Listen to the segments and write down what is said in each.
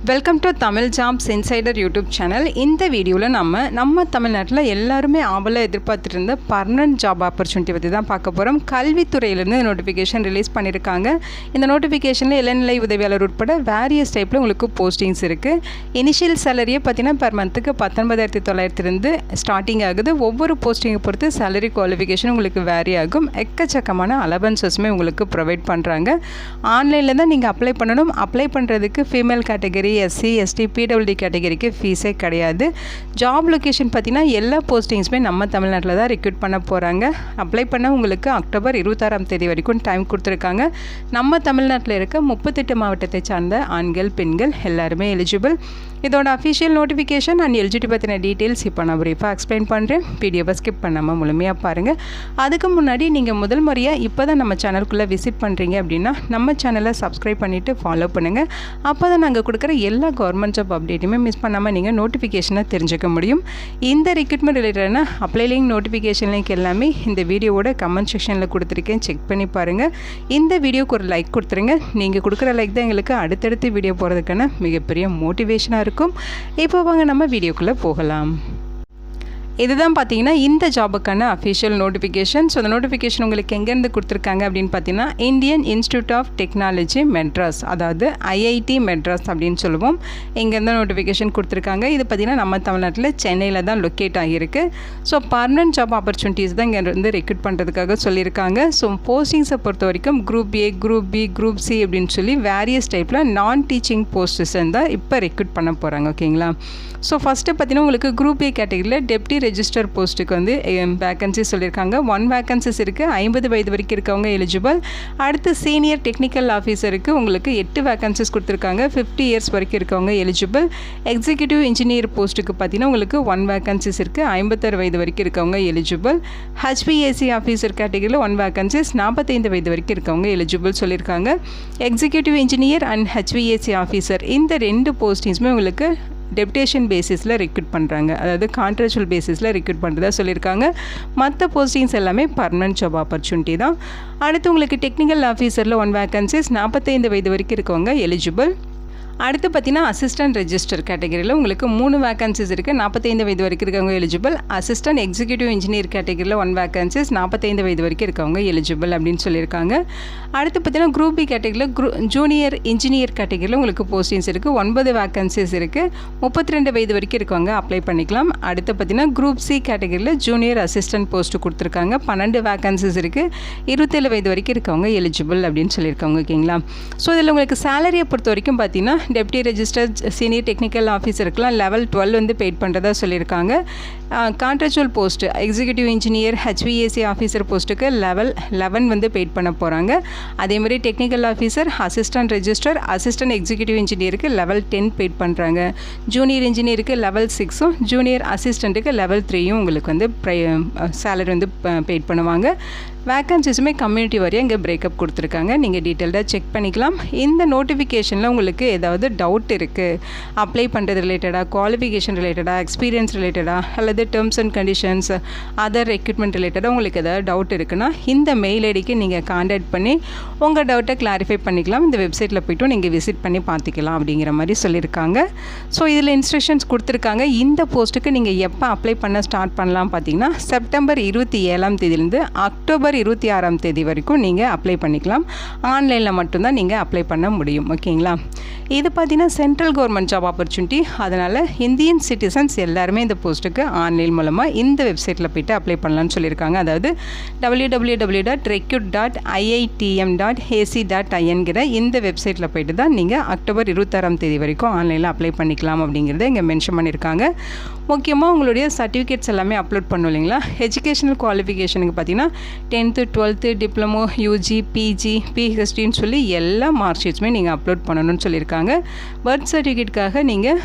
Welcome to Tamil jobs insider YouTube channel. இந்த வீடியோவில் நம்ம தமிழ்நாட்டில் எல்லாருமே ஆவலாக எதிர்பார்த்துட்டு இருந்த பர்மனன்ட் ஜாப் ஆப்பர்ச்சுனிட்டி பற்றி தான் பார்க்க போகிறோம். கல்வித்துறையிலேருந்து நோட்டிஃபிகேஷன் ரிலீஸ் பண்ணியிருக்காங்க. இந்த நோட்டிஃபிகேஷனில் இளநிலை உதவியாளர் உட்பட வேரியஸ் டைப்பில் உங்களுக்கு போஸ்டிங்ஸ் இருக்குது. இனிஷியல் சேலரியை பார்த்தீங்கன்னா பெர் மந்த்துக்கு 19,900 ஸ்டார்டிங் ஆகுது. ஒவ்வொரு போஸ்டிங்கை பொறுத்து சேலரி குவாலிஃபிகேஷன் உங்களுக்கு வேரி ஆகும். எக்கச்சக்கமான அலவன்சஸுமே உங்களுக்கு ப்ரொவைட் பண்ணுறாங்க. ஆன்லைனில் தான் நீங்கள் அப்ளை பண்ணணும். அப்ளை பண்ணுறதுக்கு female category, SC, ST, PWD கேட்டகரிக்கு ஃபீஸே கிடையாது. ஜாப் லொக்கேஷன் பார்த்தீங்கன்னா எல்லா போஸ்டிங்ஸுமே நம்ம தமிழ்நாட்டில் தான் ரெக்ரூட் பண்ண போகிறாங்க. அப்ளை பண்ண உங்களுக்கு அக்டோபர் 26 வரைக்கும் டைம் கொடுத்துருக்காங்க. நம்ம தமிழ்நாட்டில் இருக்க 38 மாவட்டத்தை சார்ந்த ஆண்கள், பெண்கள் எல்லாருமே எலிஜிபிள். இதோட அஃபிஷியல் நோட்டிஃபிகேஷன் அண்ட் எலிஜிபிலிட்டி பற்றின டீட்டெயில்ஸ் இப்போ நான் ப்ரீஃபாக எக்ஸ்பிளைன் பண்ணுறேன். வீடியோவை ஸ்கிப் பண்ணாமல் முழுமையாக பாருங்கள். அதுக்கு முன்னாடி நீங்கள் முதல் முறையாக இப்போ தான் நம்ம சேனலுக்குள்ளே விசிட் பண்ணுறீங்க அப்படின்னா நம்ம சேனலை சப்ஸ்கிரைப் பண்ணிவிட்டு ஃபாலோ பண்ணுங்கள். அப்போ தான் நாங்கள் கொடுக்குற எல்லா கவர்மெண்ட் ஜாப் அப்டேட்டுமே மிஸ் பண்ணாமல் நீங்கள் நோட்டிஃபிகேஷனை தெரிஞ்சுக்க முடியும். இந்த ரெக்ரூட்மெண்ட் ரிலேட்டடான அப்ளை லிங்க், நோட்டிஃபிகேஷன் லிங்க் எல்லாமே இந்த வீடியோவோட கமெண்ட் செக்ஷனில் கொடுத்துருக்கேன். செக் பண்ணி பாருங்கள். இந்த வீடியோக்கு ஒரு லைக் கொடுத்துருங்க. நீங்கள் கொடுக்குற லைக் தான் எங்களுக்கு அடுத்தடுத்து வீடியோ போகிறதுக்கான மிகப்பெரிய மோட்டிவேஷனாக இருக்கும். இப்போ வாங்க நம்ம வீடியோக்குள்ளே போகலாம். இதுதான் பார்த்தீங்கன்னா இந்த ஜாபுக்கான அஃபிஷியல் நோட்டிஃபிகேஷன். ஸோ அந்த நோட்டிஃபிகேஷன் உங்களுக்கு எங்கேருந்து கொடுத்துருக்காங்க அப்படின்னு பார்த்தீங்கன்னா Indian institute of technology Madras, அதாவது ஐஐடி மெட்ராஸ் அப்படின்னு சொல்லுவோம். இங்கேருந்து நோட்டிஃபிகேஷன் கொடுத்துருக்காங்க. இது பார்த்தீங்கன்னா நம்ம தமிழ்நாட்டில் சென்னையில் தான் லொக்கேட் ஆகியிருக்கு. ஸோ பர்மனன்ட் ஜாப் ஆப்பர்ச்சுனிட்டிஸ் தான் இங்கே வந்து ரெக்ரூட் பண்ணுறதுக்காக சொல்லியிருக்காங்க. ஸோ போஸ்டிங்ஸை பொறுத்த வரைக்கும் group A, group B, group C அப்படின்னு சொல்லி வேரியஸ் டைப்பில் நான் டீச்சிங் போஸ்ட்ஸ் தான் இப்போ ரெக்ரூட் பண்ண போகிறாங்க. ஓகேங்களா? ஸோ ஃபஸ்ட்டு பார்த்தீங்கன்னா உங்களுக்கு குரூப் ஏ கேட்டகரியில் டெப்டி ரெஜிஸ்டர் போஸ்ட்டுக்கு வந்து வேக்கன்சி சொல்லியிருக்காங்க. 1 வேக்கன்சிஸ் இருக்குது. 50 வயது வரைக்கும் இருக்கவங்க எலிஜிபிள். அடுத்து சீனியர் டெக்னிக்கல் ஆஃபீஸருக்கு உங்களுக்கு 8 வேக்கன்சிஸ் கொடுத்துருக்காங்க. 50 இயர்ஸ் வரைக்கும் இருக்கவங்க எலிஜிபிள். எக்ஸிக்யூட்டிவ் இன்ஜினியர் போஸ்ட்டுக்கு பார்த்தீங்கன்னா உங்களுக்கு 1 வேக்கன்சிஸ் இருக்குது. 56 வயது வரைக்கும் இருக்கவங்க எலிஜிபிள். ஹெச்பிஏசி ஆஃபீஸர் கேட்டகரியில் 1 வேக்கன்சிஸ். 45 வயது வரைக்கும் இருக்கவங்க எலிஜிபிள் சொல்லியிருக்காங்க. எக்ஸிக்யூட்டிவ் இன்ஜினியர் அண்ட் ஹெச்பிஏசி ஆஃபீஸர் இந்த 2 போஸ்டிங்ஸுமே உங்களுக்கு டெப்டேஷன் பேசிஸில் ரெக்ரூட் பண்ணுறாங்க. அதாவது கான்ட்ராக்சுவல் பேசிஸில் ரெக்ரூட் பண்ணுறதா சொல்லியிருக்காங்க. மற்ற போஸ்டிங்ஸ் எல்லாமே பர்மனன்ட் ஜாப் ஆப்பர்ச்சுனிட்டி தான். அடுத்து உங்களுக்கு டெக்னிக்கல் ஆஃபீஸரில் 1 வேக்கன்சிஸ். 45 வயது வரைக்கும் இருக்கவங்க எலிஜிபிள். அடுத்து பார்த்தீங்கன்னா அசிஸ்டன்ட் ரெஜிஸ்டர் கேட்டகரியில் உங்களுக்கு 3 வேக்கன்சிஸ் இருக்குது. 45 வயது வரைக்கும் இருக்கவங்க எலிஜிபிள். அசிஸ்டன்ட் எக்ஸிக்யூட்டிவ் இன்ஜினியர் கேட்டகரியில் 1 வேக்கன்சிஸ். 45 வயது வரைக்கும் இருக்கவங்க எலிஜிபிள் அப்படின்னு சொல்லியிருக்காங்க. அடுத்து பார்த்தீங்கன்னா குரூப் பி கேட்டகரியில் ஜூனியர் இன்ஜினியர் கேட்டகரியில் உங்களுக்கு போஸ்டிங்ஸ் இருக்குது. 9 வேக்கன்சிஸ் இருக்குது. 32 வயது வரைக்கும் இருக்கவங்க அப்ளை பண்ணிக்கலாம். அடுத்து பார்த்தீங்கன்னா குரூப் சி கேட்டகரியில் ஜூனியர் அசிஸ்டன்ட் போஸ்ட்டு கொடுத்துருக்காங்க. 12 வேக்கன்சிஸ் இருக்குது. 27 வயது வரைக்கும் இருக்கவங்க எலிஜிபிள் அப்படின்னு சொல்லியிருக்காங்க. ஓகேங்களா? ஸோ இதில் உங்களுக்கு சேலரியை பொறுத்த வரைக்கும் பார்த்தீங்கன்னா டெப்டி ரெஜிஸ்டர் சீனியர் டெக்னிக்கல் ஆஃபீஸருக்குலாம் லெவல் 12 வந்து பெய்ட் பண்ணுறதா சொல்லியிருக்காங்க. Contractual post executive engineer HVAC officer போஸ்ட்டுக்கு லெவல் 11 வந்து பெய்ட் பண்ண போகிறாங்க. அதேமாதிரி technical officer, assistant register, assistant executive இன்ஜினியருக்கு லெவல் 10 பெய்ட் பண்ணுறாங்க. ஜூனியர் இன்ஜினியருக்கு லெவல் 6ம் ஜூனியர் அசிஸ்டண்ட்டுக்கு லெவல் 3யும் உங்களுக்கு வந்து சேலரி வந்து பெய்ட் பண்ணுவாங்க. வேக்கன்சிஸுமே கம்யூனிட்டி வரையும் இங்கே பிரேக்கப் கொடுத்துருக்காங்க. நீங்கள் டீட்டெயில்டாக செக் பண்ணிக்கலாம். இந்த நோட்டிஃபிகேஷனில் உங்களுக்கு ஏதாவது டவுட் இருக்குது, அப்ளை பண்ணுறது ரிலேட்டடாக, குவாலிஃபிகேஷன் ரிலேட்டடாக, எக்ஸ்பீரியன்ஸ் ரிலேட்டடாக, அல்லது terms and conditions, other recruitment ரிலேட்டடாக உங்களுக்கு ஏதாவது டவுட் இருக்குன்னா இந்த மெயில் ஐடிக்கு நீங்கள் கான்டாக்ட் பண்ணி உங்கள் டவுட்டை கிளாரிஃபை பண்ணிக்கலாம். இந்த வெப்சைட்டில் போய்ட்டும் நீங்கள் விசிட் பண்ணி பார்த்துக்கலாம் அப்படிங்கிற மாதிரி சொல்லியிருக்காங்க. ஸோ இதில் இன்ஸ்ட்ரக்ஷன்ஸ் கொடுத்துருக்காங்க. இந்த போஸ்ட்டுக்கு நீங்கள் எப்போ அப்ளை பண்ண ஸ்டார்ட் பண்ணலாம் பார்த்தீங்கன்னா செப்டம்பர் 27 அக்டோபர் 26 வரைக்கும் நீங்கள் அப்ளை பண்ணிக்கலாம். ஆன்லைனில் மட்டும்தான் நீங்கள் அப்ளை பண்ண முடியும். ஓகேங்களா? இது பார்த்தீங்கன்னா சென்ட்ரல் கவர்மெண்ட் ஜாப் ஆப்பர்ச்சுனிட்டி. அதனால் இந்தியன் சிட்டிசன்ஸ் எல்லாருமே இந்த போஸ்ட்டுக்கு ஆன்லைன் மூலமாக இந்த வெப்சைட்டில் போய்ட்டு அப்ளை பண்ணலான்னு சொல்லியிருக்காங்க. அதாவது www.recruit.iitm.ac.in இந்த வெப்சைட்டில் போய்ட்டு தான் நீங்கள் அக்டோபர் 26 வரைக்கும் ஆன்லைனில் அப்ளை பண்ணிக்கலாம் அப்படிங்கிறத இங்கே மென்ஷன் பண்ணியிருக்காங்க. முக்கியமாக உங்களுடைய சர்டிஃபிகேட்ஸ் எல்லாமே அப்லோட் பண்ணும் இல்லைங்களா? எஜுகேஷனல் குவாலிஃபிகேஷனுக்கு பார்த்தீங்கன்னா 10th, 12th, diploma, UG, PG, பிஹெச்டின்னு சொல்லி எல்லா மார்க் ஷீட்ஸுமே நீங்கள் அப்லோட் பண்ணணும்னு சொல்லியிருக்காங்க. பர்த் சர்டிஃபிகேட்டுக்காக நீங்கள்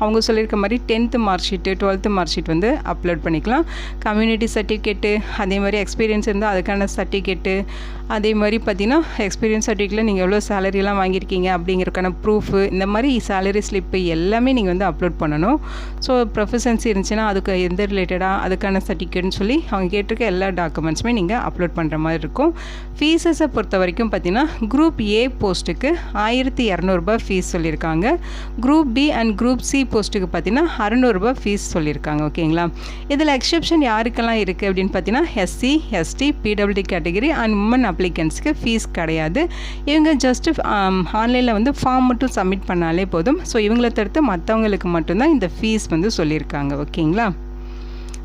அவங்க சொல்லியிருக்க மாதிரி 10th mark sheet, 12th mark sheet வந்து அப்லோட் பண்ணிக்கலாம். கம்யூனிட்டி சர்டிஃபிகேட்டு, அதே மாதிரி எக்ஸ்பீரியன்ஸ் இருந்தால் அதுக்கான சர்டிஃபிகேட்டு, அதே மாதிரி பார்த்தீங்கன்னா எக்ஸ்பீரியன்ஸ் சர்டிஃபிகேட்டில் நீங்கள் எவ்வளோ சேலரியெல்லாம் வாங்கியிருக்கீங்க அப்படிங்கிறதுக்கான ப்ரூஃபு, இந்த மாதிரி சேலரி ஸ்லிப்பு எல்லாமே நீங்கள் வந்து அப்லோட் பண்ணணும். ஸோ ப்ரொஃபஷன்சி இருந்துச்சுன்னா அதுக்கு எந்த ரிலேட்டடாக அதுக்கான சர்டிஃபிகேட்னு சொல்லி அவங்க கேட்டிருக்க எல்லா டாக்குமெண்ட்ஸுமே நீங்கள் அப்லோட் பண்ணுற மாதிரி இருக்கும். ஃபீஸஸை பொறுத்த வரைக்கும் பார்த்திங்கன்னா குரூப் ஏ போஸ்ட்டுக்கு 1200 ரூபாய் ஃபீஸ் சொல்லியிருக்காங்க. Group B and group C போஸ்ட்டுக்கு பார்த்திங்கன்னா 600 ரூபாய் ஃபீஸ் சொல்லியிருக்காங்க. ஓகேங்களா. இதில் எக்ஸெப்ஷன் யாருக்கெல்லாம் இருக்குது அப்படின்னு பார்த்தீங்கன்னா SC, ST, PWD category and woman அப்ளிகன்ஸ்க்கு ஃபீஸ் கிடையாது. இவங்க ஜஸ்ட்டு ஆன்லைனில் வந்து ஃபார்ம் மட்டும் சப்மிட் பண்ணாலே போதும். ஸோ இவங்களை தவிர்த்து மற்றவங்களுக்கு மட்டும்தான் இந்த ஃபீஸ் வந்து சொல்லியிருக்காங்க. ஓகேங்களா.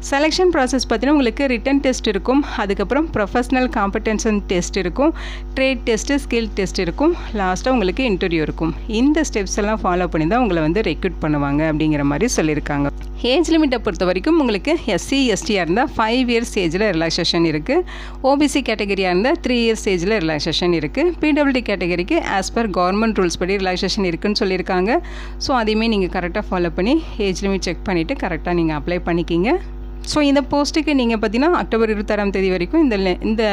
செலெக்ஷன் ப்ராசஸ் பார்த்தீங்கன்னா உங்களுக்கு ரிட்டன் டெஸ்ட் இருக்கும், அதுக்கப்புறம் ப்ரொஃபஷ்னல் காம்படென்ஷன் டெஸ்ட் இருக்கும், ட்ரேட் டெஸ்ட்டு, ஸ்கில் டெஸ்ட் இருக்கும், லாஸ்ட்டாக உங்களுக்கு இன்டர்வியூ இருக்கும். இந்த ஸ்டெப்ஸ் எல்லாம் ஃபாலோ பண்ணி தான் உங்களை வந்து ரெக்ரூட் பண்ணுவாங்க அப்படிங்கிற மாதிரி சொல்லியிருக்காங்க. ஏஜ் லிமிட்டை பொறுத்த வரைக்கும் உங்களுக்கு எஸ்சி, எஸ்டியாக இருந்தால் 5 இயர்ஸ் ஏஜில் ரிலாக்ஸேஷன் இருக்குது. ஓபிசி கேட்டகரியாக இருந்தால் 3 இயர்ஸ் ஏஜில் ரிலாக்ஸேஷன் இருக்குது. பிடபிள்யூடி கேட்டகரிக்கு ஆஸ் பர் கவர்மெண்ட் ரூல்ஸ் படி ரிலாக்ஸேஷன் இருக்குதுன்னு சொல்லியிருக்காங்க. ஸோ அதையுமே நீங்கள் கரெக்டாக ஃபாலோ பண்ணி ஏஜ் லிமிட் செக் பண்ணிவிட்டு கரெக்டாக நீங்கள் அப்ளை பண்ணிக்கிங்க. ஸோ இந்த போஸ்ட்டுக்கு நீங்கள் பார்த்தீங்கன்னா அக்டோபர் 26ஆம் தேதி வரைக்கும் இந்த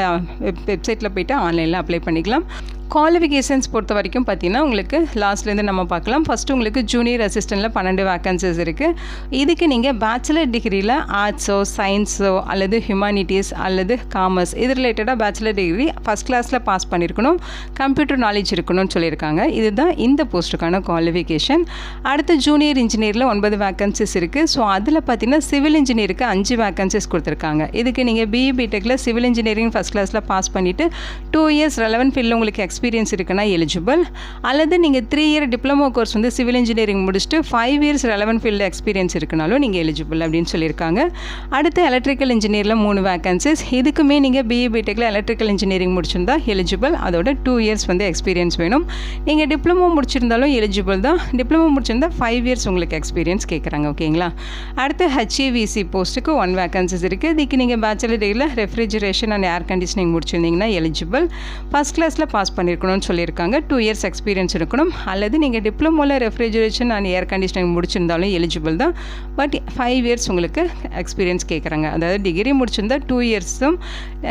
வெப்சைட்டில் போய்ட்டு ஆன்லைனில் அப்ளை பண்ணிக்கலாம். குவாலிஃபிகேஷன்ஸ் பொறுத்த வரைக்கும் பார்த்தீங்கன்னா உங்களுக்கு லாஸ்ட்லேருந்து நம்ம பார்க்கலாம். ஃபஸ்ட்டு உங்களுக்கு ஜூனியர் அசிஸ்டண்ட்டில் 12 வேக்கன்சிஸ் இருக்குது. இதுக்கு நீங்கள் பேச்சுலர் டிகிரியில் ஆர்ட்ஸோ, சயின்ஸோ அல்லது ஹியூமானிட்டிஸ் அல்லது காமர்ஸ் இது ரிலேட்டடாக பேச்சுலர் டிகிரி ஃபஸ்ட் கிளாஸில் பாஸ் பண்ணியிருக்கணும், கம்ப்யூட்டர் நாலேஜ் இருக்கணும்னு சொல்லியிருக்காங்க. இதுதான் இந்த போஸ்ட்டுக்கான குவாலிஃபிகேஷன். அடுத்து ஜூனியர் இன்ஜினியரில் 9 வேக்கன்சிஸ் இருக்குது. ஸோ அதில் பார்த்தீங்கன்னா சிவில் இன்ஜினியருக்கு 5 வேக்கன்சிஸ் கொடுத்துருக்காங்க. இதுக்கு நீங்கள் பிஇ பிடெக்கில் சிவில் இன்ஜினியரிங் ஃபஸ்ட் கிளாஸில் பாஸ் பண்ணிவிட்டு 2 இயர்ஸ் ரெலவென்ட் ஃபீல்டில் உங்களுக்கு எக்ஸ்பீரியன்ஸ் இருக்குன்னா எலிஜிபிள். அல்லது நீங்கள் 3 இயர் டிப்ளமோ கோர்ஸ் வந்து சிவில் இன்ஜினியரிங் முடிச்சுட்டு 5 இயர்ஸ் ரெலவென்ட் ஃபீல்டில் எக்ஸ்பீரியன்ஸ் இருக்குனாலும் நீங்கள் எலிஜிபிள் அப்படின்னு சொல்லியிருக்காங்க. அடுத்து எலக்ட்ரிக்கல் இன்ஜினியரில் 3 வேக்கன்சிஸ். இதுக்குமே நீங்கள் பிஇ பிடெக்கில் எலக்ட்ரிக்கல் இன்ஜினியரிங் முடிச்சிருந்தா எலிஜிபிள். அதோட 2 இயர்ஸ் வந்து எக்ஸ்பீரியன்ஸ் வேணும். நீங்கள் டிப்ளமோ முடிச்சிருந்தாலும் எலிஜிபிள் தான். டிப்ளமோ முடிச்சிருந்தா 5 இயர்ஸ் உங்களுக்கு எக்ஸ்பீரியன்ஸ் கேட்குறாங்க. ஓகேங்களா. அடுத்து ஹெச்இவிசி போஸ்ட்டுக்கு 1 வேக்கன்சிஸ் இருக்குது. இதுக்கு நீங்கள் பேச்சுலர் டிகிரியில் ரெஃப்ரிஜரேஷன் அண்ட் ஏர் கண்டிஷனிங் முடிச்சிருந்தீங்கன்னா எலிஜிபிள். ஃபஸ்ட் கிளாஸில் பாஸ் பண்ணியிருக்கணும்னு சொல்லியிருக்காங்க. 2 இயர்ஸ் எக்ஸ்பீரியன்ஸ் இருக்கணும். அல்லது நீங்கள் டிப்ளமோவில் ரெஃப்ரிஜரேஷன் அண்ட் ஏர் கண்டிஷனிங் முடிச்சிருந்தாலும் எலிஜிபிள் தான். பட் 5 இயர்ஸ் உங்களுக்கு எக்ஸ்பீரியன்ஸ் கேட்குறாங்க. அதாவது டிகிரி முடிச்சிருந்தா 2 இயர்ஸும்,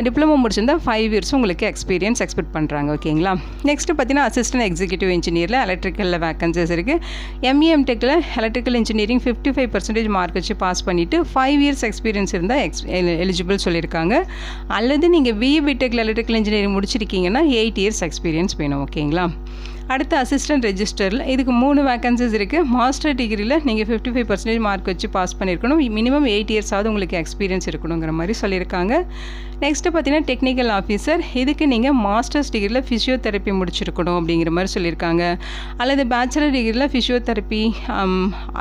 டிப்ளமோ முடிச்சிருந்தா 5 இயர்ஸும் உங்களுக்கு எக்ஸ்பீரியன்ஸ் எக்ஸ்பெக்ட் பண்ணுறாங்க. ஓகேங்களா. நெக்ஸ்ட்டு பார்த்தீங்கன்னா அசிஸ்டன்ட் எக்ஸிக்யூட்டிவ் இன்ஜினியரில் எலக்ட்ரிக்கலில் வேக்கன்சிஸ் இருக்குது. எம்இஎம் டெக்கில் எலக்ட்ரிக்கல் இன்ஜினியரிங் 55% மார்க் வச்சு பாஸ் பண்ணிவிட்டு 5 இயர்ஸ் எக்ஸ்பீரியன்ஸ் இருந்தால் எலிஜிபிள் சொல்லியிருக்காங்க. அல்லது நீங்கள் பிஇ பிடெக்கில் எலக்ட்ரிக்கல் இன்ஜினியரிங் முடிச்சிருக்கீங்கன்னா 8 இயர்ஸ் எக்ஸ்பீரியன்ஸ் வேணும். ஓகேங்களா. அடுத்து அசிஸ்டன்ட் ரெஜிஸ்டரில் இதுக்கு 3 வேக்கன்சிஸ் இருக்குது. மாஸ்டர் டிகிரியில் நீங்கள் 55% மார்க் வச்சு பாஸ் பண்ணியிருக்கணும். மினிமம் 8 இயர்ஸாவது உங்களுக்கு எக்ஸ்பீரியன்ஸ் இருக்கணுங்கிற மாதிரி சொல்லியிருக்காங்க. நெக்ஸ்ட்டு பார்த்தீங்கன்னா டெக்னிக்கல் ஆஃபீஸர். இதுக்கு நீங்கள் மாஸ்டர்ஸ் டிகிரியில் ஃபிசியோதெரப்பி முடிச்சிருக்கணும் அப்படிங்கிற மாதிரி சொல்லியிருக்காங்க. அல்லது பேச்சுலர் டிகிரியில் ஃபிசியோதெரப்பி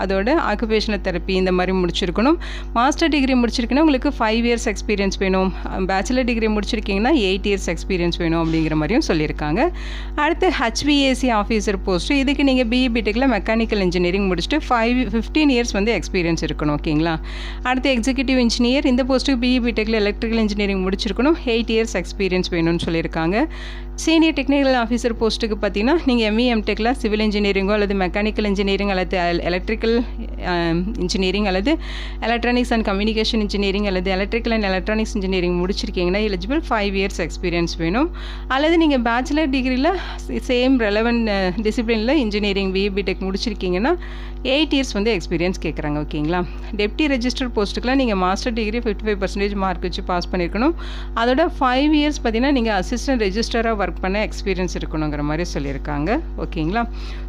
அதோட ஆக்குபேஷனல் தெரப்பி இந்த மாதிரி முடிச்சிருக்கணும். மாஸ்டர் டிகிரி முடிச்சிருக்கீங்கன்னா உங்களுக்கு 5 இயர்ஸ் எக்ஸ்பீரியன்ஸ் வேணும். பேச்சுலர் டிகிரி முடிச்சிருக்கீங்கன்னா 8 இயர்ஸ் எக்ஸ்பீரியன்ஸ் வேணும் அப்படிங்கிற மாதிரியும் சொல்லியிருக்காங்க. அடுத்து ஹெச்விஏசி ஆஃபீஸர் போஸ்ட்டு. இதுக்கு நீங்கள் பிஇ பிடெக்கில் மெக்கானிக்கல் இன்ஜினியரிங் முடிச்சுட்டு 15 இயர்ஸ் வந்து எக்ஸ்பீரியன்ஸ் இருக்கணும். ஓகேங்களா. அடுத்து எக்ஸிக்யூட்டிவ் இன்ஜினியர். இந்த போஸ்ட்டுக்கு பிஇ பிடெக்கில் எலக்ட்ரிக்கல் இன்ஜினியரிங் முடிச்சிருக்கணும். 8 இயர்ஸ் எக்ஸ்பீரியன்ஸ் வேணும்னு சொல்லியிருக்காங்க. சீனியர் டெக்னிக்கல் ஆஃபீஸர் போஸ்ட்டுக்கு பார்த்தீங்கன்னா நீங்கள் எம்இஎம் டெக்கில் சிவில் இன்ஜினியரிங்கோ அல்லது மெக்கானிக்கல் இன்ஜினியரிங் அல்லது எலக்ட்ரிக்கல் இன்ஜினியரிங் அல்லது எலக்ட்ரானிக்ஸ் அண்ட் கம்யூனிகேஷன் இன்ஜினியரிங் அல்லது எலக்ட்ரிக்கல் அண்ட் எலக்ட்ரானிக்ஸ் இன்ஜினியரிங் முடிச்சிருக்கீங்கன்னா எலிஜிபிள். 5 இயர்ஸ் எக்ஸ்பீரியன்ஸ் வேணும். அல்லது நீங்கள் பேச்சுலர் டிகிரியில் சேம் ரெலவென்ட் டிசிப்ளினில் இன்ஜினியரிங் பிஇ பிடெக் முடிச்சிருக்கீங்கன்னா 8 இயர்ஸ் வந்து எக்ஸ்பீரியன்ஸ் கேட்குறாங்க. ஓகேங்களா. டெப்டி ரெஜிஸ்டர் போஸ்ட்டுக்குலாம் நீங்கள் மாஸ்டர் டிகிரி 55% மார்க் வச்சு பாஸ் பண்ணியிருக்கணும். அதோட 5 இயர்ஸ் பார்த்தீங்கன்னா நீங்கள் அசிஸ்டன்ட் ரெஜிஸ்டராக ஒர்க் பண்ண எக்ஸ்பீரியன்ஸ் இருக்கணுங்கிற மாதிரி சொல்லியிருக்காங்க. ஓகேங்களா.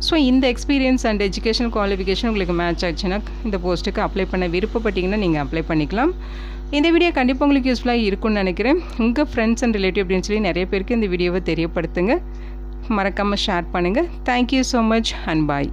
ஸோ இந்த எக்ஸ்பீரியன்ஸ் அண்ட் எஜுகேஷன் குவாலிஃபிகேஷன் உங்களுக்கு மேட்ச் ஆச்சுன்னா இந்த போஸ்ட்டுக்கு அப்ளை பண்ண விருப்பப்பட்டீங்கன்னா நீங்கள் அப்ளை பண்ணிக்கலாம். இந்த வீடியோ கண்டிப்பாக உங்களுக்கு யூஸ்ஃபுல்லாக இருக்கும்னு நினைக்கிறேன். உங்கள் ஃப்ரெண்ட்ஸ் அண்ட் ரிலேட்டிவ் அப்படின்னு சொல்லி நிறைய பேருக்கு இந்த வீடியோவை தெரியப்படுத்துங்க. மறக்காமல் ஷேர் பண்ணுங்கள். Thank you so much and bye.